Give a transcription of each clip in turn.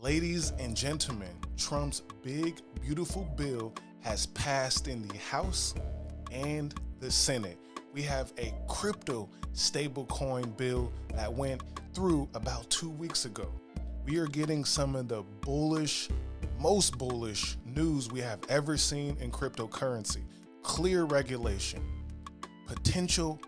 Ladies and gentlemen, Trump's big, beautiful bill has passed in the House and the Senate. We have a crypto stablecoin bill that went through about 2 weeks ago. We are getting some of the most bullish news we have ever seen in cryptocurrency. Clear regulation, potential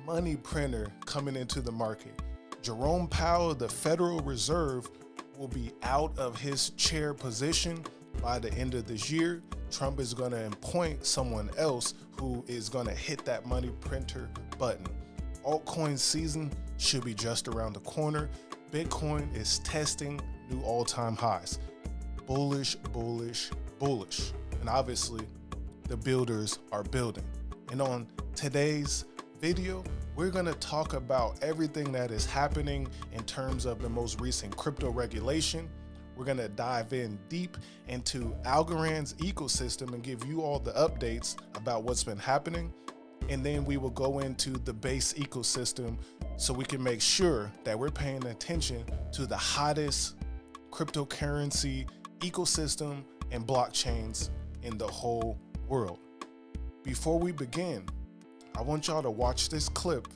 money printer coming into the market. Jerome Powell, the Federal Reserve, will be out of his chair position by the end of this year. Trump is going to appoint someone else who is going to hit that money printer button. Altcoin season should be just around the corner. Bitcoin is testing new all-time highs. Bullish, bullish, bullish. And obviously, the builders are building. And on today's video, we're going to talk about everything that is happening in terms of the most recent crypto regulation. We're going to dive in deep into Algorand's ecosystem and give you all the updates about what's been happening. And then we will go into the base ecosystem so we can make sure that we're paying attention to the hottest cryptocurrency ecosystem and blockchains in the whole world. Before we begin, I want y'all to watch this clip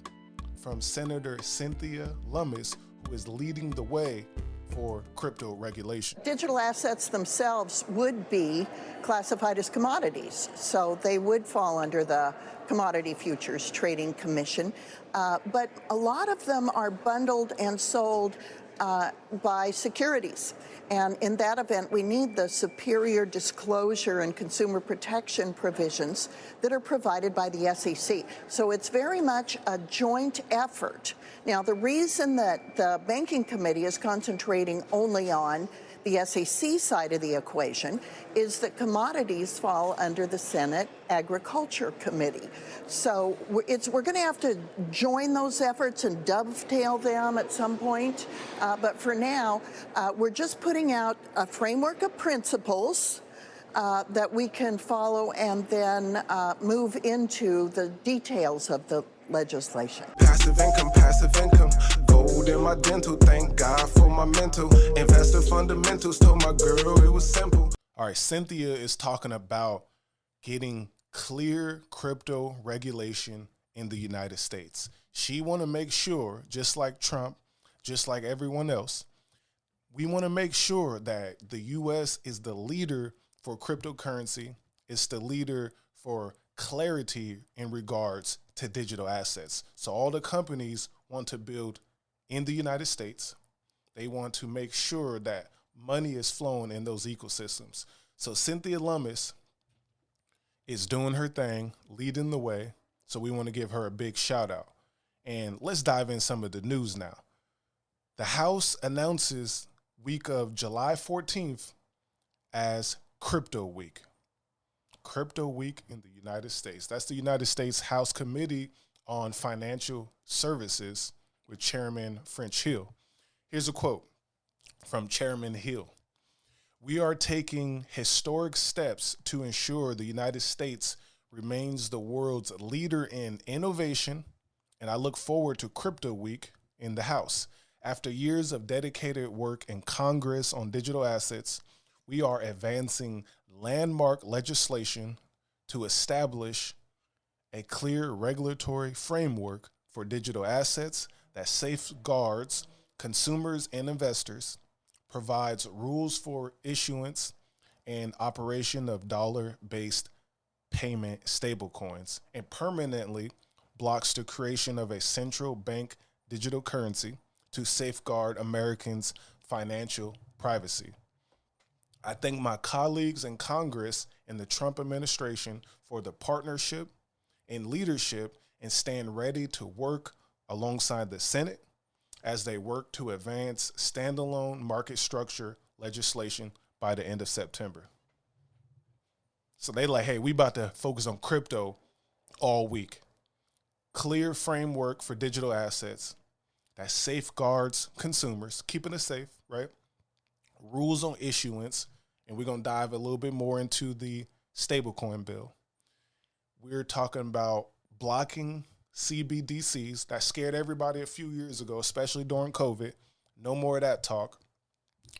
from Senator Cynthia Lummis, who is leading the way for crypto regulation. Digital assets themselves would be classified as commodities, so they would fall under the Commodity Futures Trading Commission. But a lot of them are bundled and sold by securities. And in that event, we need the superior disclosure and consumer protection provisions that are provided by the SEC. So it's very much a joint effort. Now, the reason that the Banking Committee is concentrating only on the SEC side of the equation is that commodities fall under the Senate Agriculture Committee. So we're going to have to join those efforts and dovetail them at some point. But for now, we're just putting out a framework of principles that we can follow and then move into the details of the legislation. Passive income, gold in my dental, thank God for my mental. Investor fundamentals, told my girl it was simple. All right, Cynthia is talking about getting clear crypto regulation in the United States. She want to make sure, just like Trump, just like everyone else, we want to make sure that the U.S. is the leader for cryptocurrency, it's the leader for clarity in regards to digital assets. So all the companies want to build in the United States. They want to make sure that money is flowing in those ecosystems. So Cynthia Lummis is doing her thing, leading the way. So we want to give her a big shout out. And let's dive in some of the news now. The House announces week of July 14th as Crypto Week. Crypto Week in the United States. That's the United States House Committee on Financial Services with Chairman French Hill. Here's a quote from Chairman Hill. "We are taking historic steps to ensure the United States remains the world's leader in innovation, and I look forward to Crypto Week in the House. After years of dedicated work in Congress on digital assets, we are advancing landmark legislation to establish a clear regulatory framework for digital assets that safeguards consumers and investors, provides rules for issuance and operation of dollar-based payment stablecoins, and permanently blocks the creation of a central bank digital currency to safeguard Americans' financial privacy. I thank my colleagues in Congress and the Trump administration for the partnership and leadership and stand ready to work alongside the Senate as they work to advance standalone market structure legislation by the end of September." So they like, hey, we about to focus on crypto all week. Clear framework for digital assets that safeguards consumers, keeping it safe, right? Rules on issuance. And we're going to dive a little bit more into the stablecoin bill. We're talking about blocking CBDCs that scared everybody a few years ago, especially during COVID. No more of that talk.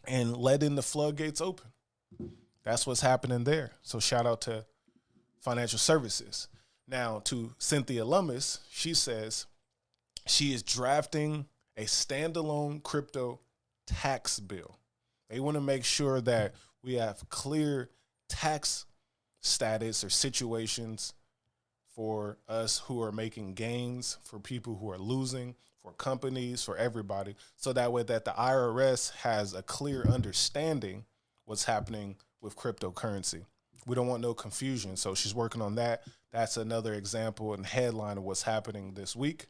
and letting the floodgates open. That's what's happening there. So shout out to financial services. Now to Cynthia Lummis, she says she is drafting a standalone crypto tax bill. They want to make sure that we have clear tax status or situations for us who are making gains, for people who are losing, for companies, for everybody, so that way that the IRS has a clear understanding what's happening with cryptocurrency. We don't want no confusion. So she's working on that. That's another example and headline of what's happening this week.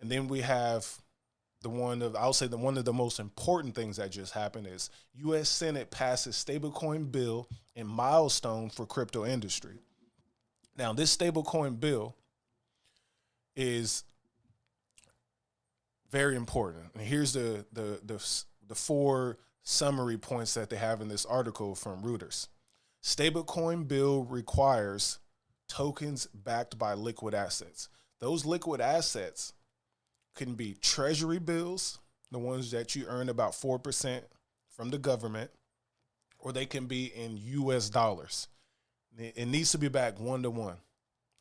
And then we have one of the most important things that just happened is U.S. Senate passes stablecoin bill and milestone for crypto industry. Now, this stablecoin bill is very important. And here's the 4 summary points that they have in this article from Reuters. Stablecoin bill requires tokens backed by liquid assets. Those liquid assets can be treasury bills, the ones that you earn about 4% from the government, or they can be in US dollars. It needs to be back 1-to-1.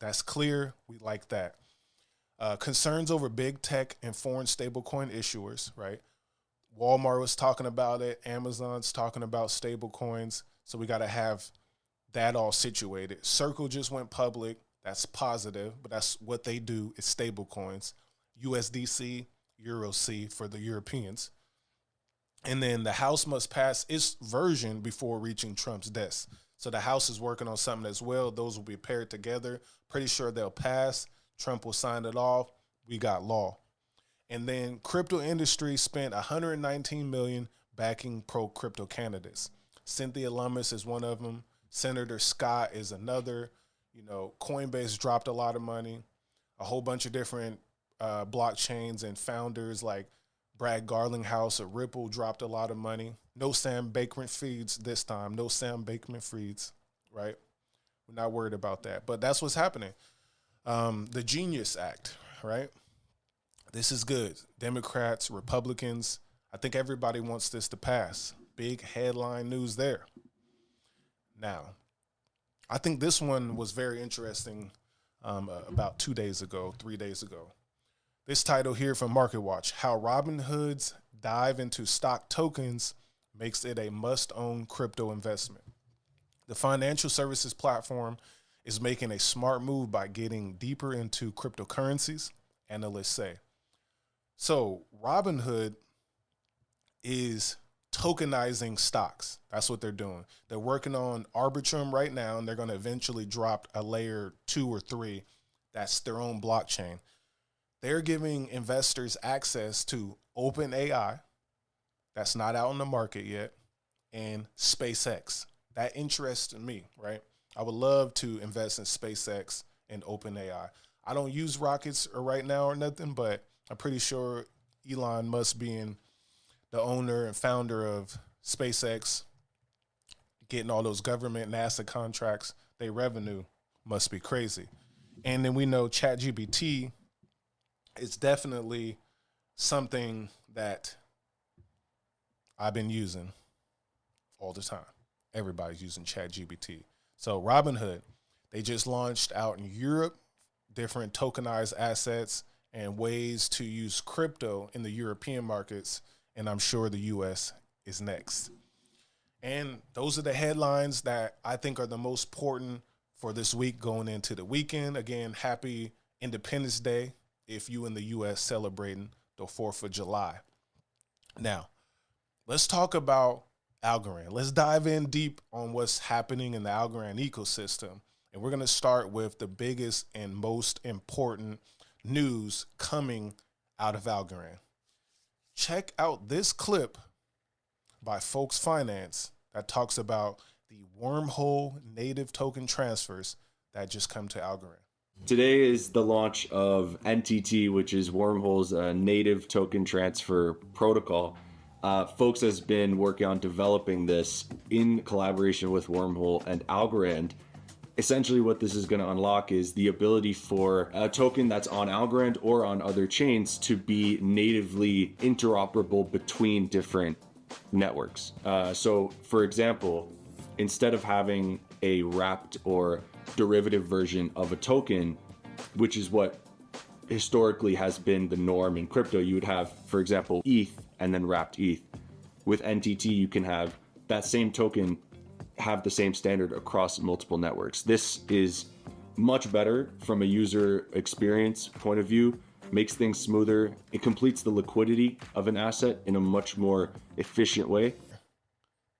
That's clear. We like that. Concerns over big tech and foreign stablecoin issuers, right? Walmart was talking about it. Amazon's talking about stablecoins. So we got to have that all situated. Circle just went public. That's positive, but that's what they do is stablecoins. USDC, EuroC for the Europeans. And then the House must pass its version before reaching Trump's desk. So the House is working on something as well. Those will be paired together. Pretty sure they'll pass. Trump will sign it off. We got law. And then crypto industry spent $119 million backing pro-crypto candidates. Cynthia Lummis is one of them. Senator Scott is another. Coinbase dropped a lot of money. A whole bunch of different blockchains and founders like Brad Garlinghouse at Ripple dropped a lot of money. No Sam Bankman-Frieds this time. No Sam Bankman-Frieds, right? We're not worried about that. But that's what's happening. The Genius Act, right? This is good. Democrats, Republicans, I think everybody wants this to pass. Big headline news there. Now, I think this one was very interesting about 3 days ago. This title here from MarketWatch, How Robinhood's Dive into Stock Tokens Makes It a Must-Own Crypto Investment. The financial services platform is making a smart move by getting deeper into cryptocurrencies, analysts say. So Robinhood is tokenizing stocks. That's what they're doing. They're working on Arbitrum right now, and they're going to eventually drop a layer 2 or 3. That's their own blockchain. They're giving investors access to OpenAI, that's not out on the market yet, and SpaceX. That interests me, right? I would love to invest in SpaceX and OpenAI. I don't use rockets right now or nothing, but I'm pretty sure Elon Musk being the owner and founder of SpaceX, getting all those government NASA contracts, their revenue must be crazy. And then we know ChatGPT is definitely something that I've been using all the time. Everybody's using ChatGPT. So Robinhood, they just launched out in Europe, different tokenized assets and ways to use crypto in the European markets. And I'm sure the U.S. is next. And those are the headlines that I think are the most important for this week going into the weekend. Again, happy Independence Day if you in the U.S. celebrating the 4th of July. Now, let's talk about Algorand. Let's dive in deep on what's happening in the Algorand ecosystem. And we're going to start with the biggest and most important news coming out of Algorand. Check out this clip by Folks Finance that talks about the Wormhole native token transfers that just come to Algorand. Today is the launch of NTT, which is Wormhole's native token transfer protocol. Folks has been working on developing this in collaboration with Wormhole and Algorand. Essentially what this is going to unlock is the ability for a token that's on Algorand or on other chains to be natively interoperable between different networks. So, for example, instead of having a wrapped or derivative version of a token, which is what historically has been the norm in crypto, you would have, for example, ETH and then wrapped ETH. With NTT, you can have that same token have the same standard across multiple networks. This is much better from a user experience point of view, makes things smoother. It completes the liquidity of an asset in a much more efficient way.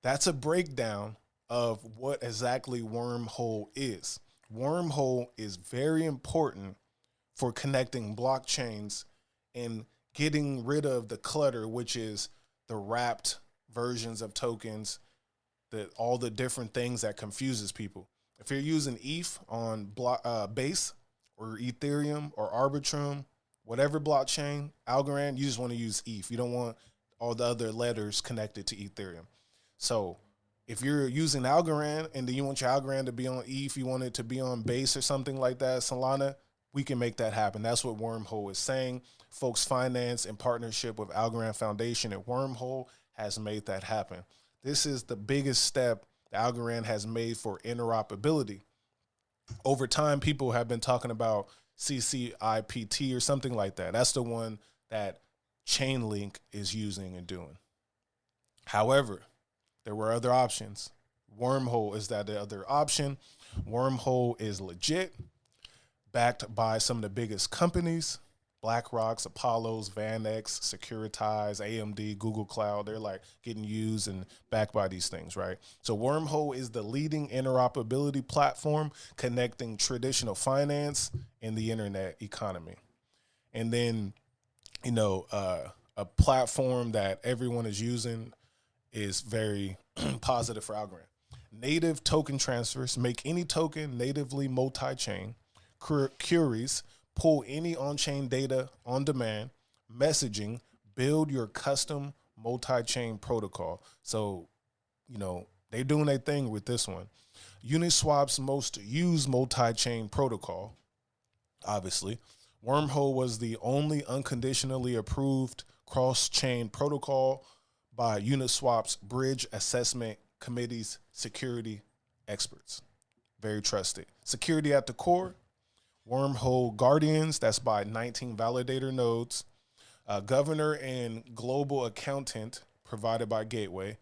That's a breakdown of what exactly Wormhole is. Wormhole is very important for connecting blockchains and getting rid of the clutter, which is the wrapped versions of tokens, all the different things that confuses people. If you're using ETH on Base or Ethereum or Arbitrum, whatever blockchain, Algorand, you just want to use ETH. You don't want all the other letters connected to Ethereum. So if you're using Algorand and then you want your Algorand to be on ETH, you want it to be on Base or something like that, Solana, we can make that happen. That's what Wormhole is saying. Folks Finance, in partnership with Algorand Foundation and Wormhole, has made that happen. This is the biggest step Algorand has made for interoperability. Over time, people have been talking about CCIPT or something like that. That's the one that Chainlink is using and doing. However, there were other options. Wormhole is that the other option. Wormhole is legit, backed by some of the biggest companies. BlackRock's, Apollo's, VanEck, Securitize, AMD, Google Cloud, they're like getting used and backed by these things, right? So Wormhole is the leading interoperability platform connecting traditional finance and the internet economy. And then, a platform that everyone is using is very positive for Algorand. Native token transfers make any token natively multi-chain. Queries pull any on-chain data on demand, messaging, build your custom multi-chain protocol. So, they're doing their thing with this one. Uniswap's most used multi-chain protocol, obviously. Wormhole was the only unconditionally approved cross-chain protocol by Uniswap's Bridge Assessment Committee's security experts. Very trusted. Security at the core. Wormhole Guardians, that's by 19 validator nodes. Governor and global accountant provided by Gateway.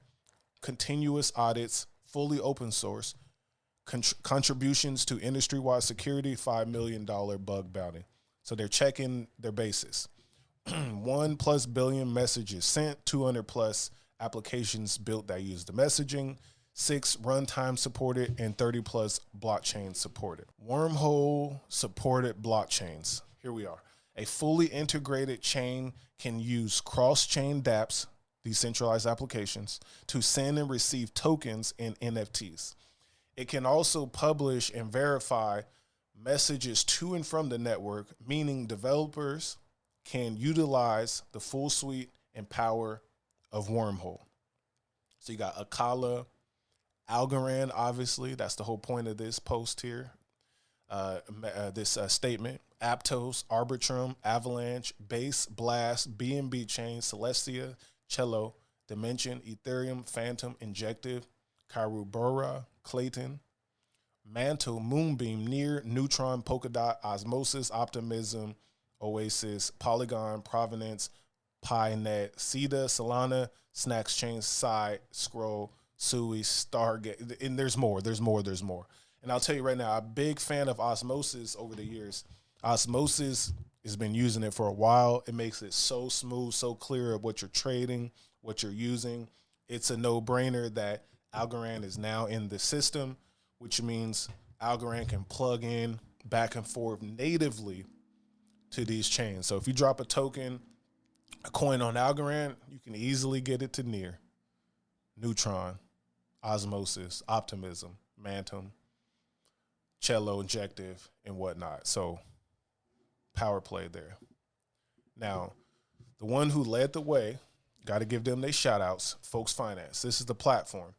Continuous audits, fully open source. Contributions to industry-wide security, $5 million bug bounty. So they're checking their bases. 1+ billion messages sent, 200+ applications built that use the messaging. 6 runtime supported, and 30+ blockchain supported. Wormhole supported blockchains. Here we are. A fully integrated chain can use cross-chain dApps, decentralized applications, to send and receive tokens and NFTs. It can also publish and verify messages to and from the network, meaning developers can utilize the full suite and power of Wormhole. So you got Akala, Algorand, obviously, that's the whole point of this post here, this statement. Aptos, Arbitrum, Avalanche, Base, Blast, BNB Chain, Celestia, Cello, Dimension, Ethereum, Phantom, Injective, Karubura, Clayton, Mantle, Moonbeam, Near, Neutron, Polkadot, Osmosis, Optimism, Oasis, Polygon, Provenance, PiNet, SEDA, Solana, Snacks Chain, Side, Scroll, Sui, Stargate, and there's more. And I'll tell you right now, I'm a big fan of Osmosis over the years. Osmosis has been using it for a while. It makes it so smooth, so clear of what you're trading, what you're using. It's a no-brainer that Algorand is now in the system, which means Algorand can plug in back and forth natively to these chains. So if you drop a token, a coin on Algorand, you can easily get it to Near, Neutron, Osmosis, Optimism, Mantum, Cello, Injective, and whatnot. So power play there. Now, the one who led the way, got to give them their shout outs, Folks Finance. This is the platform.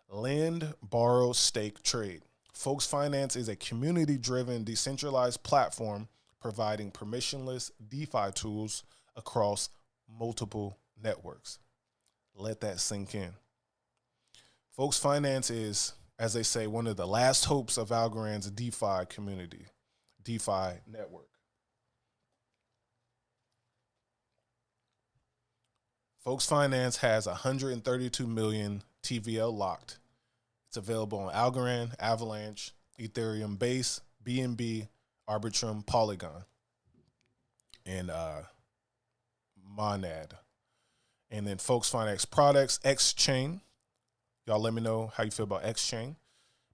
Lend, borrow, stake, trade. Folks Finance is a community-driven, decentralized platform providing permissionless DeFi tools across multiple networks. Let that sink in. Folks Finance is, as they say, one of the last hopes of Algorand's DeFi community, DeFi network. Folks Finance has 132 million TVL locked. It's available on Algorand, Avalanche, Ethereum Base, BNB, Arbitrum, Polygon, and Monad. And then Folks Finance products, X-Chain. Y'all let me know how you feel about X-Chain.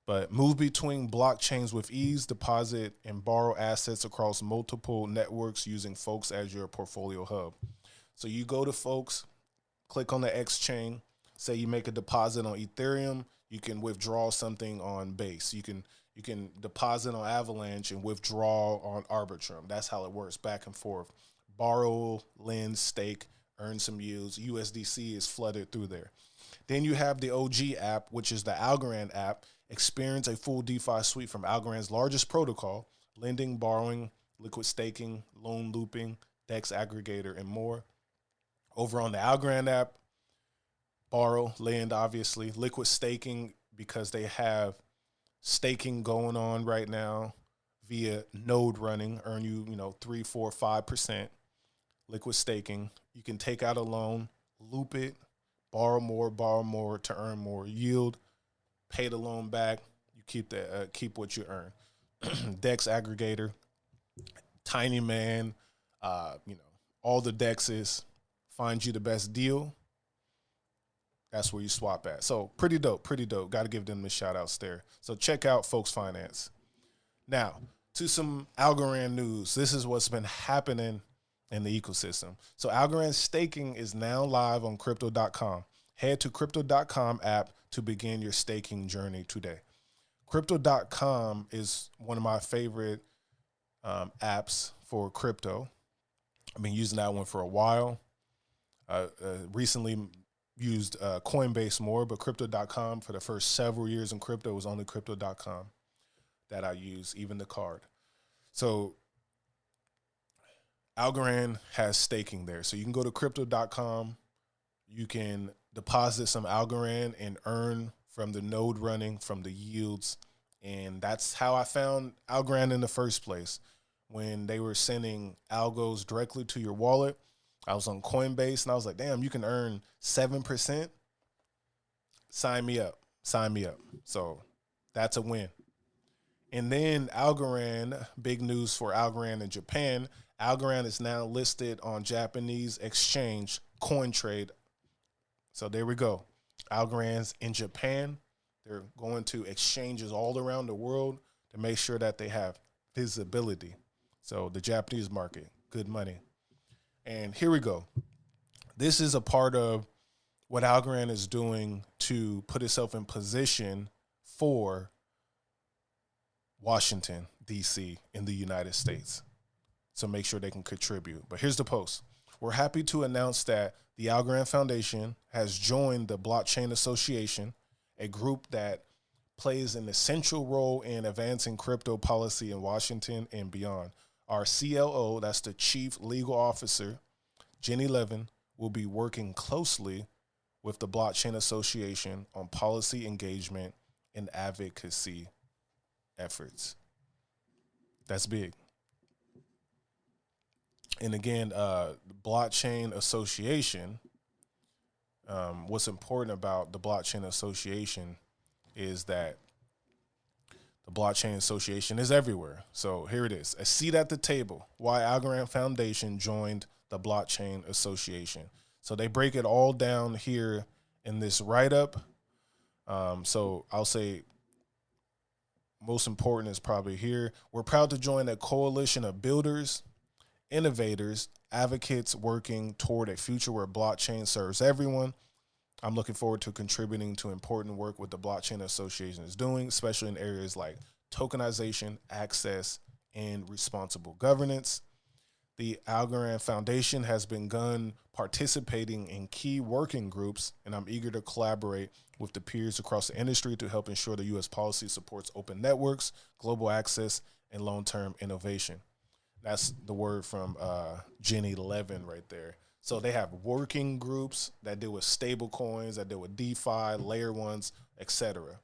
But move between blockchains with ease, deposit and borrow assets across multiple networks using Folks as your portfolio hub. So you go to Folks, click on the X-Chain, say you make a deposit on Ethereum, you can withdraw something on Base. You can deposit on Avalanche and withdraw on Arbitrum. That's how it works, back and forth. Borrow, lend, stake, earn some yields. USDC is flooded through there. Then you have the OG app, which is the Algorand app. Experience a full DeFi suite from Algorand's largest protocol: lending, borrowing, liquid staking, loan looping, DEX aggregator, and more. Over on the Algorand app, borrow, lend, obviously, liquid staking, because they have staking going on right now via node running, earn you, 3, 4, 5% liquid staking. You can take out a loan, loop it, borrow more to earn more yield, pay the loan back. You keep what you earn. DEX aggregator, Tiny Man, all the DEXs, find you the best deal. That's where you swap at. So pretty dope. Got to give them the shout outs there. So check out Folks Finance. Now to some Algorand news. This is what's been happening in the ecosystem. So Algorand staking is now live on Crypto.com. Head to Crypto.com app to begin your staking journey today. Crypto.com is one of my favorite apps for crypto. I've been using that one for a while. Recently used Coinbase more, but Crypto.com for the first several years in crypto was only Crypto.com that I use, even the card. So Algorand has staking there. So you can go to Crypto.com. You can deposit some Algorand and earn from the node running, from the yields. And that's how I found Algorand in the first place. When they were sending algos directly to your wallet, I was on Coinbase and I was like, damn, you can earn 7%. Sign me up. So that's a win. And then Algorand, big news for Algorand in Japan. Algorand is now listed on Japanese exchange CoinTrade. So there we go. Algorand's in Japan. They're going to exchanges all around the world to make sure that they have visibility. So the Japanese market, good money. And here we go. This is a part of what Algorand is doing to put itself in position for Washington, D.C. in the United States. So make sure they can contribute. But here's the post. We're happy to announce that the Algorand Foundation has joined the Blockchain Association, a group that plays an essential role in advancing crypto policy in Washington and beyond. Our CLO, that's the Chief Legal Officer, Jenny Levin, will be working closely with the Blockchain Association on policy engagement and advocacy efforts. That's big. And again, the Blockchain Association, what's important about the Blockchain Association is that the Blockchain Association is everywhere. So here it is. A seat at the table. Why Algorand Foundation joined the Blockchain Association. So they break it all down here in this write-up. So I'll say most important is probably here. We're proud to join a coalition of builders, innovators, advocates working toward a future where blockchain serves everyone. I'm looking forward to contributing to important work what the Blockchain Association is doing, especially in areas like tokenization, access, and responsible governance. The Algorand Foundation has begun participating in key working groups, and I'm eager to collaborate with the peers across the industry to help ensure the U.S. policy supports open networks, global access, and long-term innovation. That's the word from Jenny Levin right there. So they have working groups that deal with stable coins, that deal with DeFi, layer ones, etc.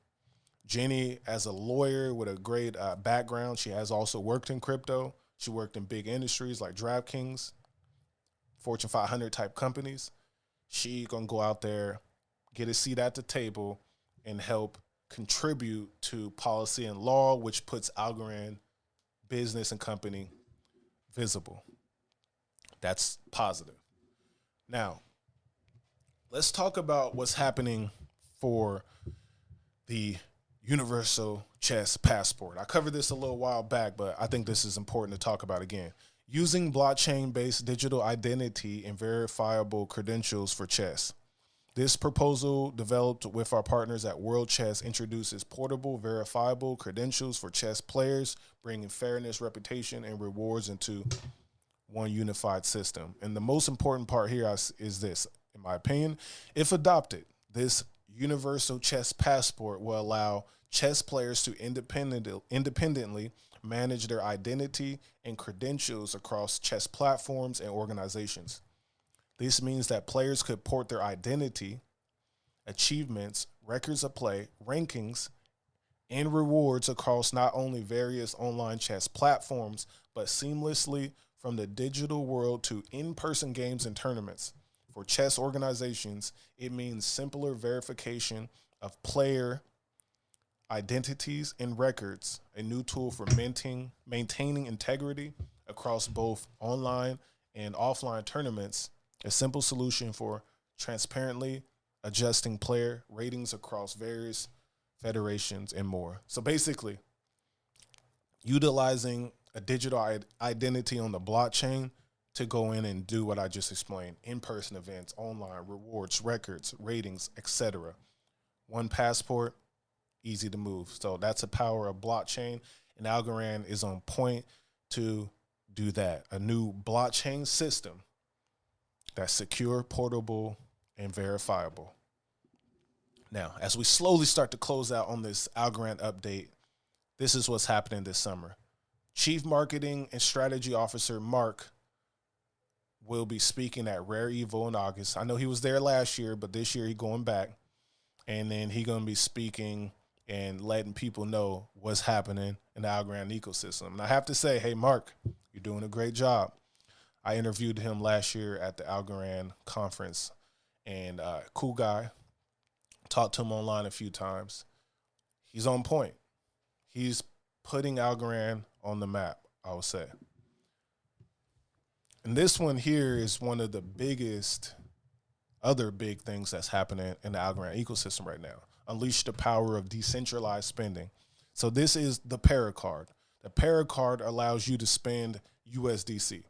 Jenny, as a lawyer with a great background, she has also worked in crypto. She worked in big industries like DraftKings, Fortune 500 type companies. She gonna go out there, get a seat at the table, and help contribute to policy and law, which puts Algorand business and company visible. That's positive. Now, let's talk about what's happening for the Universal Chess Passport. I covered this a little while back, but I think this is important to talk about again. Using blockchain-based digital identity and verifiable credentials for chess. This proposal, developed with our partners at World Chess, introduces portable, verifiable credentials for chess players, bringing fairness, reputation, and rewards into one unified system. And the most important part here is this, in my opinion. If adopted, this Universal Chess Passport will allow chess players to independently manage their identity and credentials across chess platforms and organizations. This means that players could port their identity, achievements, records of play, rankings, and rewards across not only various online chess platforms, but seamlessly from the digital world to in-person games and tournaments. For chess organizations, it means simpler verification of player identities and records, a new tool for maintaining integrity across both online and offline tournaments, a simple solution for transparently adjusting player ratings across various federations and more. So basically, utilizing a digital identity on the blockchain to go in and do what I just explained: in-person events, online rewards, records, ratings, etc. One passport, easy to move. So that's the power of blockchain, and Algorand is on point to do that. A new blockchain system that's secure, portable, and verifiable. Now, as we slowly start to close out on this Algorand update, this is what's happening this summer. Chief Marketing and Strategy Officer Mark will be speaking at Rare Evo in August. I know he was there last year, but this year he's going back. And then he's going to be speaking and letting people know what's happening in the Algorand ecosystem. And I have to say, hey, Mark, you're doing a great job. I interviewed him last year at the Algorand conference, and cool guy. Talked to him online a few times. He's on point. He's putting Algorand on the map, I would say. And this one here is one of the biggest other big things that's happening in the Algorand ecosystem right now. Unleash the power of decentralized spending. So this is the Paracard. The Paracard allows you to spend USDC.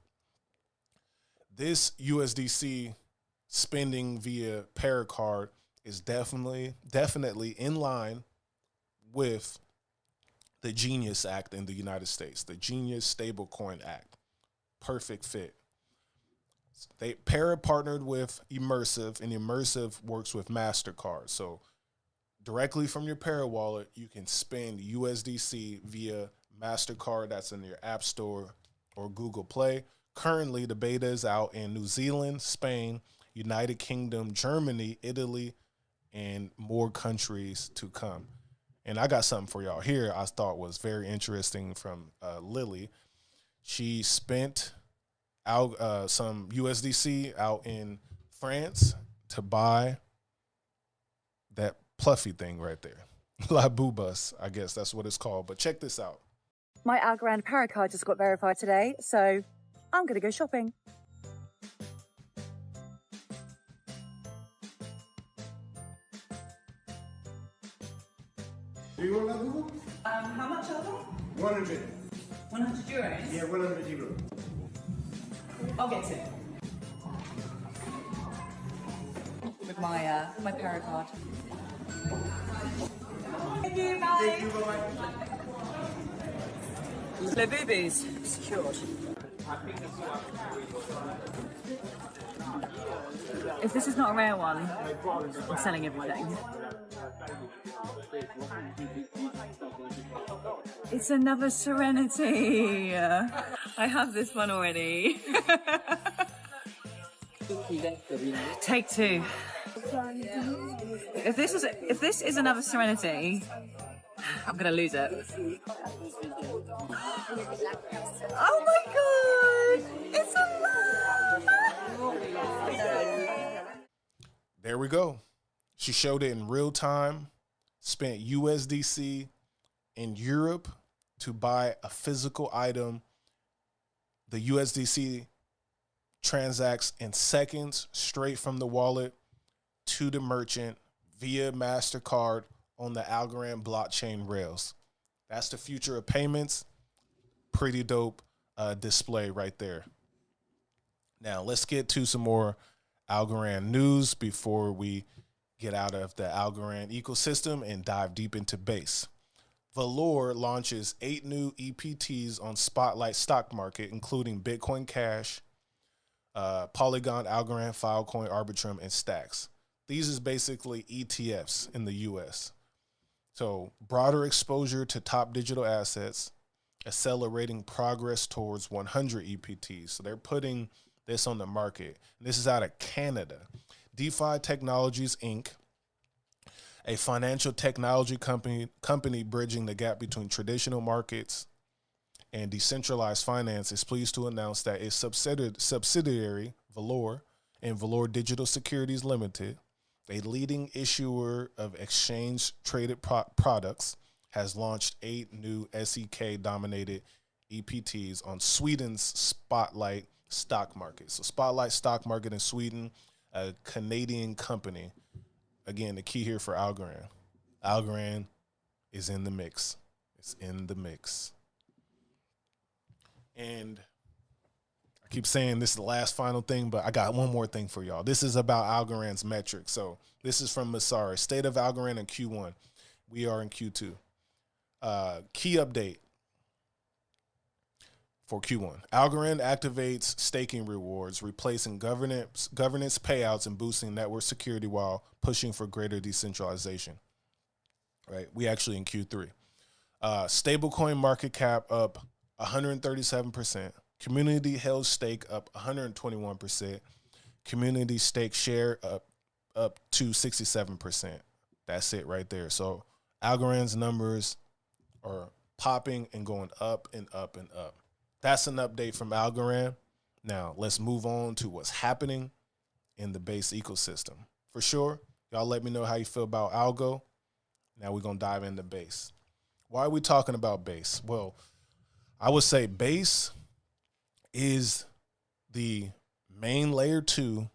This USDC spending via Paracard is definitely in line with the Genius Act in the United States, the Genius Stablecoin Act. Perfect fit. They partnered with Immersive, and Immersive works with MasterCard. So directly from your Para wallet, you can spend USDC via MasterCard that's in your App Store or Google Play. Currently, the beta is out in New Zealand, Spain, United Kingdom, Germany, Italy, and more countries to come. And I got something for y'all here I thought was very interesting from Lily. She spent out some USDC out in France to buy that Pluffy thing right there. La Boobas, I guess that's what it's called. But check this out. My Algorand Paracard just got verified today, so I'm going to go shopping. Do you want that Google? How much are they? 100. 100 euros? Yeah, 100 euros. I'll get it. With my Paracard. Thank you, bye. Thank you, bye-bye. Le boobies, secured. If this is not a rare one, I'm selling everything. It's another Serenity. I have this one already. Take two. If this is another Serenity, I'm gonna lose it. Oh my god! It's a love! There we go. She showed it in real time, spent USDC in Europe to buy a physical item. The USDC transacts in seconds straight from the wallet to the merchant via MasterCard on the Algorand blockchain rails. That's the future of payments. Pretty dope display right there. Now, let's get to some more Algorand news before we get out of the Algorand ecosystem and dive deep into Base. Valor launches 8 new EPTs on Spotlight stock market, including Bitcoin Cash, Polygon, Algorand, Filecoin, Arbitrum, and Stacks. These is basically ETFs in the US. So broader exposure to top digital assets, accelerating progress towards 100 EPTs. So they're putting this on the market. This is out of Canada. DeFi Technologies, Inc., a financial technology company bridging the gap between traditional markets and decentralized finance, is pleased to announce that its subsidiary, Valor, and Valor Digital Securities Limited, a leading issuer of exchange-traded products, has launched 8 new SEK-dominated EPTs on Sweden's Spotlight stock market. So Spotlight stock market in Sweden, a Canadian company. Again, the key here for Algorand. Algorand is in the mix. It's in the mix. And I keep saying this is the last final thing, but I got one more thing for y'all. This is about Algorand's metrics. So this is from Messari. State of Algorand in Q1. We are in Q2. Key update for Q1. Algorand activates staking rewards, replacing governance payouts and boosting network security while pushing for greater decentralization. Right? We actually in Q3. Stablecoin market cap up 137%. Community held stake up 121%. Community stake share up to 67%. That's it right there. So Algorand's numbers are popping and going up and up and up. That's an update from Algorand. Now, let's move on to what's happening in the Base ecosystem. For sure, y'all let me know how you feel about Algo. Now we're going to dive into Base. Why are we talking about Base? Well, I would say Base is the main layer 2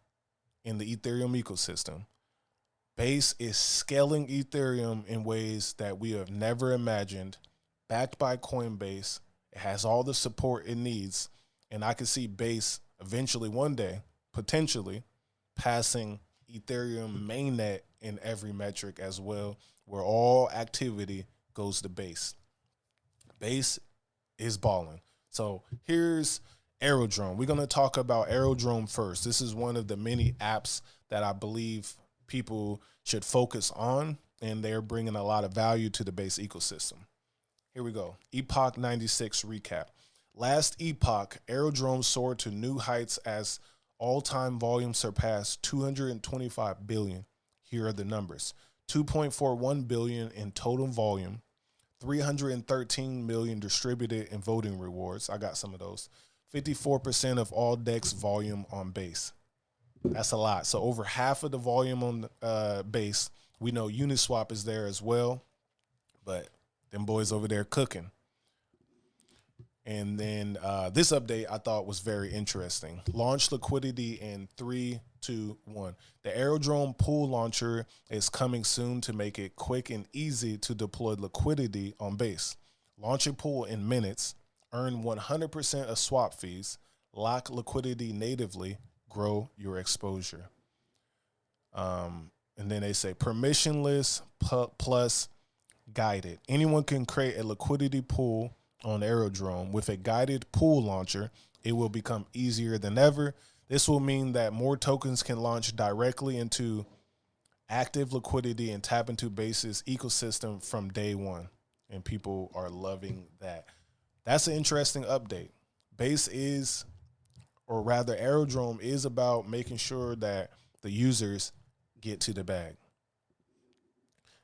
in the Ethereum ecosystem. Base is scaling Ethereum in ways that we have never imagined, backed by Coinbase. It has all the support it needs, and I could see Base eventually one day, potentially, passing Ethereum mainnet in every metric as well, where all activity goes to Base. Base is balling. So here's Aerodrome. We're going to talk about Aerodrome first. This is one of the many apps that I believe people should focus on, and they're bringing a lot of value to the Base ecosystem. Here we go. Epoch 96 recap. Last Epoch, Aerodrome soared to new heights as all-time volume surpassed 225 billion. Here are the numbers. 2.41 billion in total volume, 313 million distributed in voting rewards. I got some of those. 54% of all DEX volume on Base. That's a lot. So over half of the volume on Base. We know Uniswap is there as well, but them boys over there cooking. And then this update I thought was very interesting. Launch liquidity in 3, 2, 1. The Aerodrome pool launcher is coming soon to make it quick and easy to deploy liquidity on Base. Launch a pool in minutes, earn 100% of swap fees, lock liquidity natively, grow your exposure. And then they say permissionless plus guided. Anyone can create a liquidity pool on Aerodrome. With a guided pool launcher, it will become easier than ever. This will mean that more tokens can launch directly into active liquidity and tap into Base's ecosystem from day one. And people are loving that. That's an interesting update. Base is or rather Aerodrome is about making sure that the users get to the bag.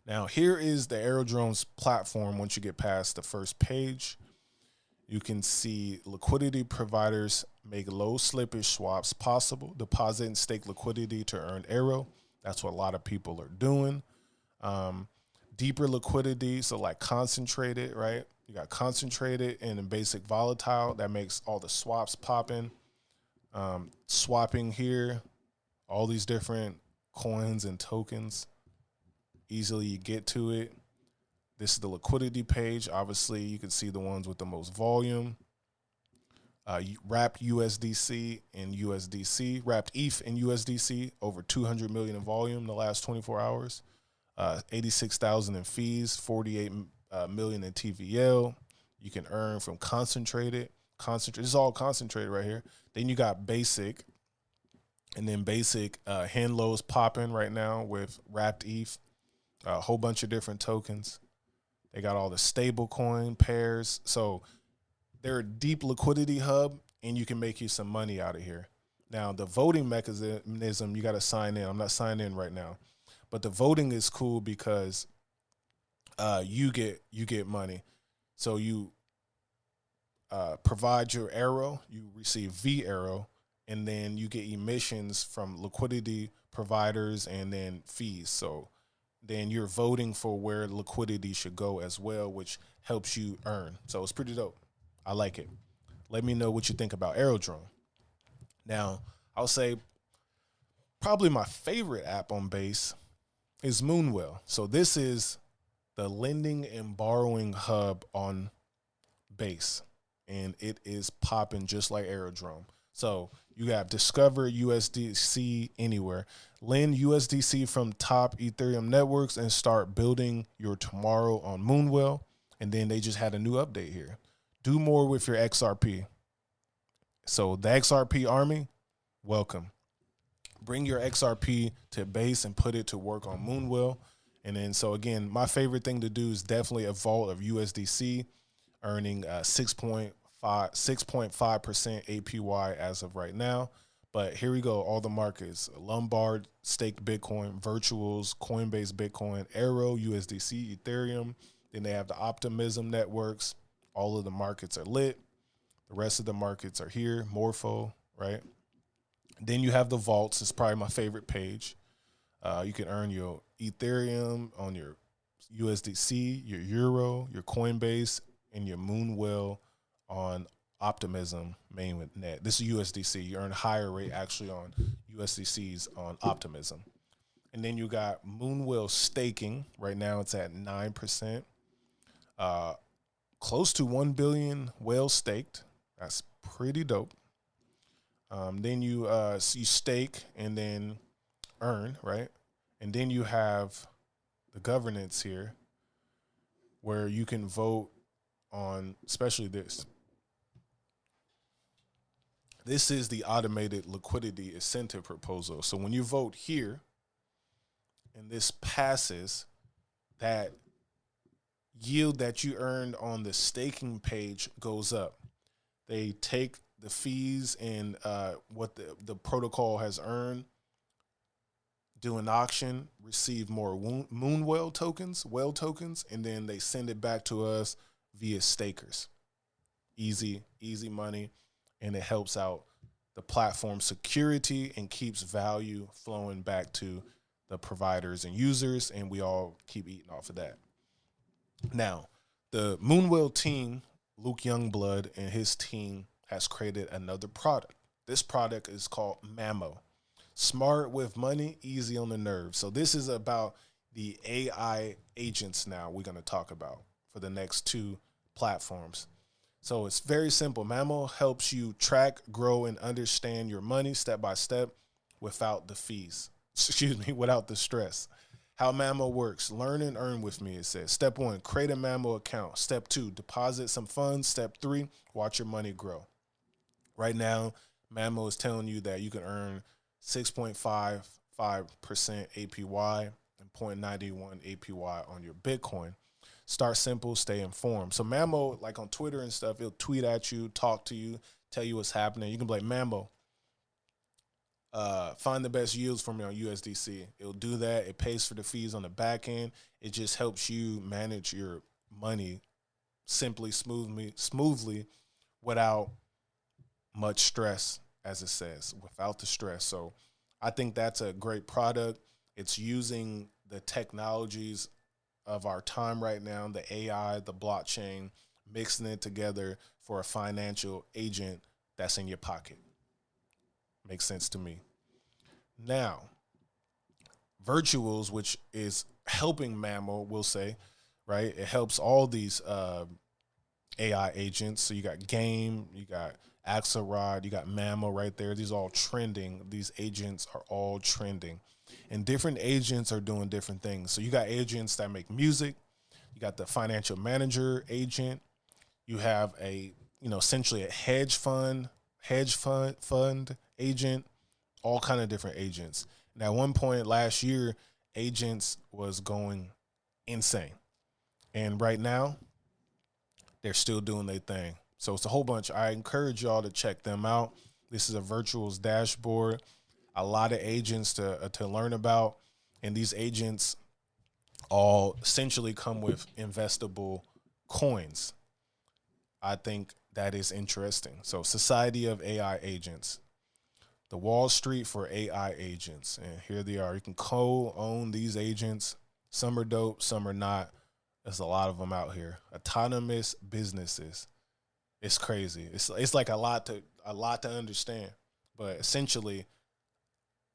Now, here is the Aerodrome's platform. Once you get past the first page, you can see liquidity providers make low slippage swaps possible, deposit and stake liquidity to earn Aero. That's what a lot of people are doing. Deeper liquidity, so like concentrated, right? You got concentrated and a basic volatile that makes all the swaps popping. Swapping here, all these different coins and tokens. Easily you get to it. This is the liquidity page. Obviously, you can see the ones with the most volume. Wrapped USDC and USDC. Wrapped ETH and USDC, over 200 million in volume in the last 24 hours. 86,000 in fees, 48 million in TVL. You can earn from concentrated. This is all concentrated right here. Then you got basic. And then basic hand lows popping right now with wrapped ETH. A whole bunch of different tokens. They got all the stable coin pairs. So they're a deep liquidity hub, and you can make you some money out of here. Now, the voting mechanism, you got to sign in. I'm not signed in right now. But the voting is cool because you get money. So you provide your Aero, you receive V Aero, and then you get emissions from liquidity providers and then fees. So then you're voting for where liquidity should go as well, which helps you earn. So it's pretty dope. I like it. Let me know what you think about Aerodrome. Now, I'll say probably my favorite app on Base is Moonwell. So this is the lending and borrowing hub on Base, and it is popping just like Aerodrome. So you have Discover USDC anywhere. Lend USDC from top Ethereum networks and start building your tomorrow on Moonwell. And then they just had a new update here. Do more with your XRP. So the XRP army, welcome. Bring your XRP to Base and put it to work on Moonwell. And then, so again, my favorite thing to do is definitely a vault of USDC, earning 6.5% APY as of right now. But here we go, all the markets: Lombard, Staked Bitcoin, Virtuals, Coinbase Bitcoin, Aero, USDC, Ethereum. Then they have the Optimism networks. All of the markets are lit. The rest of the markets are here, Morpho, right? Then you have the vaults. It's probably my favorite page. You can earn your Ethereum on your USDC, your Euro, your Coinbase, and your Moonwell on Optimism mainnet. This is USDC. You earn a higher rate actually on USDCs on Optimism. And then you got Moonwell staking. Right now it's at 9%. Close to 1 billion well staked. That's pretty dope. Then you stake and then earn, right? And then you have the governance here where you can vote on, especially this. This is the automated liquidity incentive proposal. So when you vote here and this passes, that yield that you earned on the staking page goes up. They take the fees and what the protocol has earned, do an auction, receive more Moonwell tokens, whale tokens, and then they send it back to us via stakers. Easy money, and it helps out the platform security and keeps value flowing back to the providers and users, and we all keep eating off of that. Now, the Moonwell team, Luke Youngblood and his team, has created another product. This product is called Mammo. Smart with money, easy on the nerves. So this is about the AI agents now we're going to talk about for the next two platforms. So it's very simple. Mammo helps you track, grow, and understand your money step by step without the fees. Without the stress. How Mammo works: learn and earn with me, it says. Step 1, create a Mammo account. Step 2, deposit some funds. Step 3, watch your money grow. Right now, Mammo is telling you that you can earn 6.55% APY and 0.91 APY on your Bitcoin. Start simple, stay informed. So Mammo, like on Twitter and stuff, it'll tweet at you, talk to you, tell you what's happening. You can be like, Mammo, find the best yields for me on USDC. It'll do that. It pays for the fees on the back end. It just helps you manage your money simply, smoothly, without much stress, as it says, without the stress. So I think that's a great product. It's using the technologies of our time right now, the AI, the blockchain, mixing it together for a financial agent that's in your pocket. Makes sense to me. Now, Virtuals, which is helping Mammal, we'll say, right? It helps all these AI agents. So you got Game, you got Axelrod, you got Mammal right there. These are all trending. These agents are all trending. And different agents are doing different things. So you got agents that make music. You got the financial manager agent. You have essentially a hedge fund agent, all kind of different agents. And at one point last year, agents was going insane. And right now, they're still doing their thing. So it's a whole bunch. I encourage y'all to check them out. This is a Virtuals dashboard, a lot of agents to learn about. And these agents all essentially come with investable coins. I think that is interesting. So Society of AI Agents, the Wall Street for AI agents. And here they are. You can co-own these agents. Some are dope, some are not. There's a lot of them out here. Autonomous businesses. It's crazy. It's like a lot to understand. But essentially,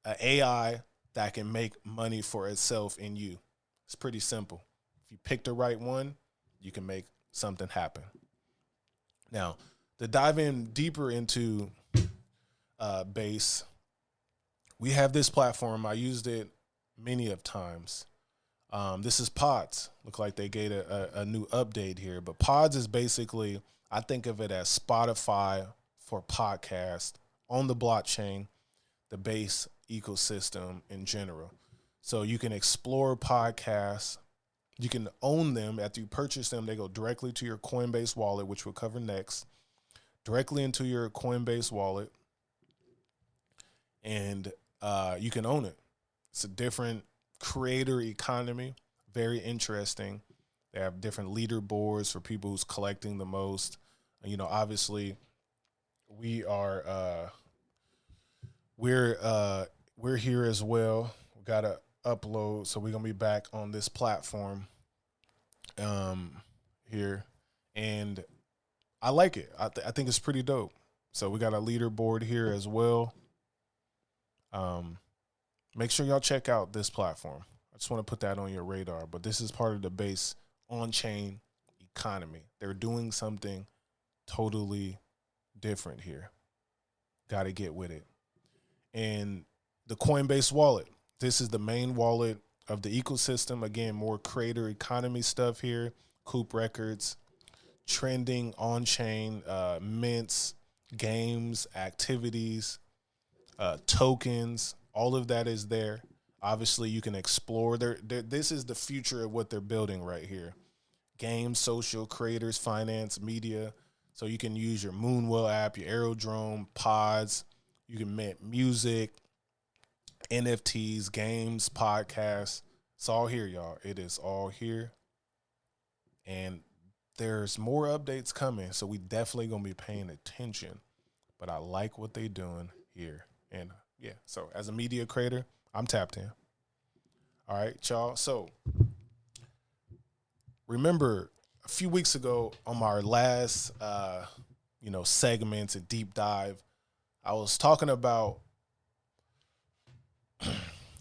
an AI that can make money for itself in you. It's pretty simple. If you pick the right one, you can make something happen. Now, to dive in deeper into Base, we have this platform. I used it many of times. This is Pods. Look like they gave a new update here. But Pods is basically, I think of it as Spotify for podcast on the blockchain, the Base ecosystem in general. So you can explore podcasts. You can own them. After you purchase them, they go directly to your Coinbase wallet, which we'll cover next, directly into your Coinbase wallet. And you can own it. It's a different creator economy, very interesting. They have different leaderboards for people who's collecting the most. Obviously, we are we're here as well. We got to upload, so we're gonna be back on this platform here, and I like it. I think it's pretty dope. So we got a leaderboard here as well. Make sure y'all check out this platform. I just want to put that on your radar. But this is part of the Base on-chain economy. They're doing something totally different here. Got to get with it. And the Coinbase wallet. This is the main wallet of the ecosystem. Again, more creator economy stuff here. Coop Records, trending on-chain, mints, games, activities, tokens. All of that is there. Obviously, you can explore. This is the future of what they're building right here. Games, social, creators, finance, media. So you can use your Moonwell app, your Aerodrome, Pods. You can mint music, NFTs, games, podcasts. It's all here, y'all. It is all here. And there's more updates coming, so we definitely going to be paying attention. But I like what they're doing here. And, yeah, so as a media creator, I'm tapped in. All right, y'all. So remember a few weeks ago on our last, segments and deep dive, I was talking about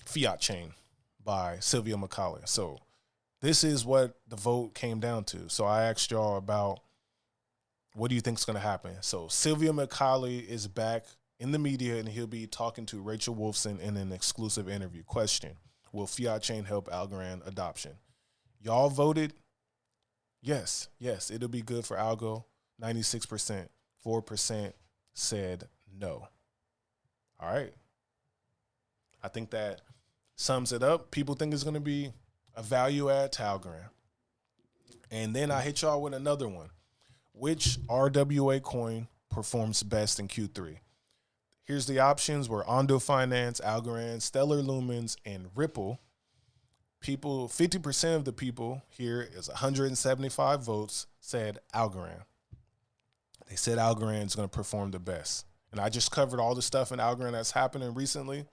Fiat Chain by Sylvia McCauley. So this is what the vote came down to. So I asked y'all about what do you think is going to happen. So Sylvia McCauley is back in the media, and he'll be talking to Rachel Wolfson in an exclusive interview. Question: will Fiat Chain help Algorand adoption? Y'all voted yes. Yes, it'll be good for Algo. 96%. 4% said no. All right. I think that sums it up. People think it's going to be a value add to Algorand. And then I hit y'all with another one. Which RWA coin performs best in Q3? Here's the options were Ondo Finance, Algorand, Stellar Lumens, and Ripple. 50% of the people here is 175 votes said Algorand. They said Algorand is going to perform the best. And I just covered all the stuff in Algorand that's happening recently.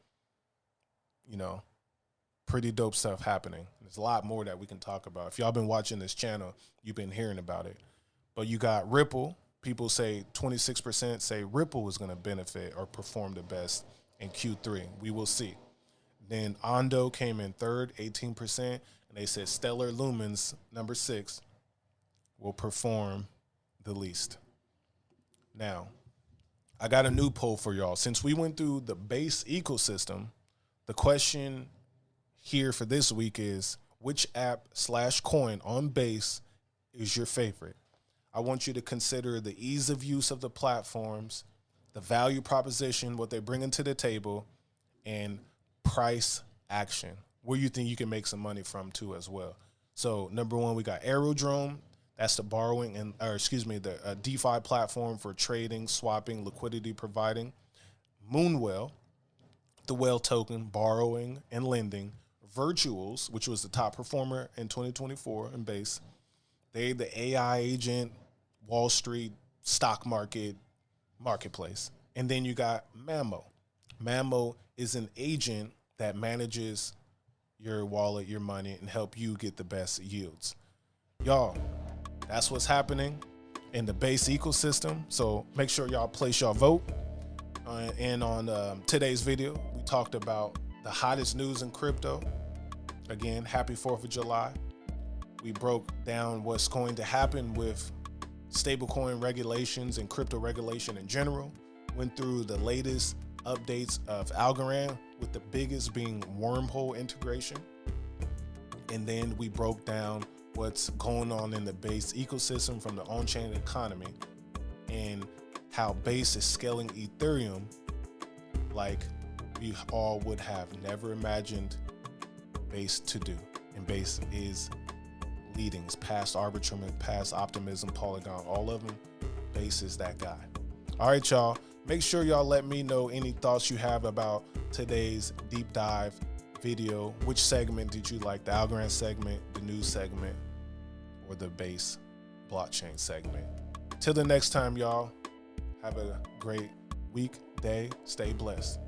You know, pretty dope stuff happening. There's a lot more that we can talk about. If y'all been watching this channel, you've been hearing about it. But you got Ripple. People say 26% say Ripple is going to benefit or perform the best in Q3. We will see. Then Ondo came in third, 18%, and they said Stellar Lumens, number 6, will perform the least. Now, I got a new poll for y'all. Since we went through the Base ecosystem, the question here for this week is, which app/coin on Base is your favorite? I want you to consider the ease of use of the platforms, the value proposition, what they're bringing to the table, and price action, where you think you can make some money from too as well. So number 1, we got Aerodrome. That's the the DeFi platform for trading, swapping, liquidity providing. Moonwell, the whale token, borrowing and lending. Virtuals, which was the top performer in 2024 in Base. They the AI agent, Wall Street, stock market, marketplace. And then you got Mammo. Mammo is an agent that manages your wallet, your money, and help you get the best yields. Y'all, that's what's happening in the Base ecosystem. So make sure y'all place your vote. And on today's video, we talked about the hottest news in crypto. Again, happy 4th of July. We broke down what's going to happen with stablecoin regulations and crypto regulation in general. Went through the latest updates of Algorand, with the biggest being Wormhole integration. And then we broke down what's going on in the Base ecosystem from the on-chain economy and how Base is scaling Ethereum like we all would have never imagined Base to do. And Base is leading. It's past Arbitrum, past Optimism, Polygon, all of them. Base is that guy. All right, y'all. Make sure y'all let me know any thoughts you have about today's deep dive video. Which segment did you like? The Algorand segment, the news segment, or the Base blockchain segment? Till the next time, y'all, have a great week, day. Stay blessed.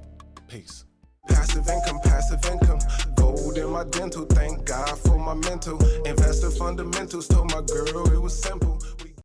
Peace. Passive income, gold in my dental. Thank God for my mental. Investor fundamentals, told my girl it was simple.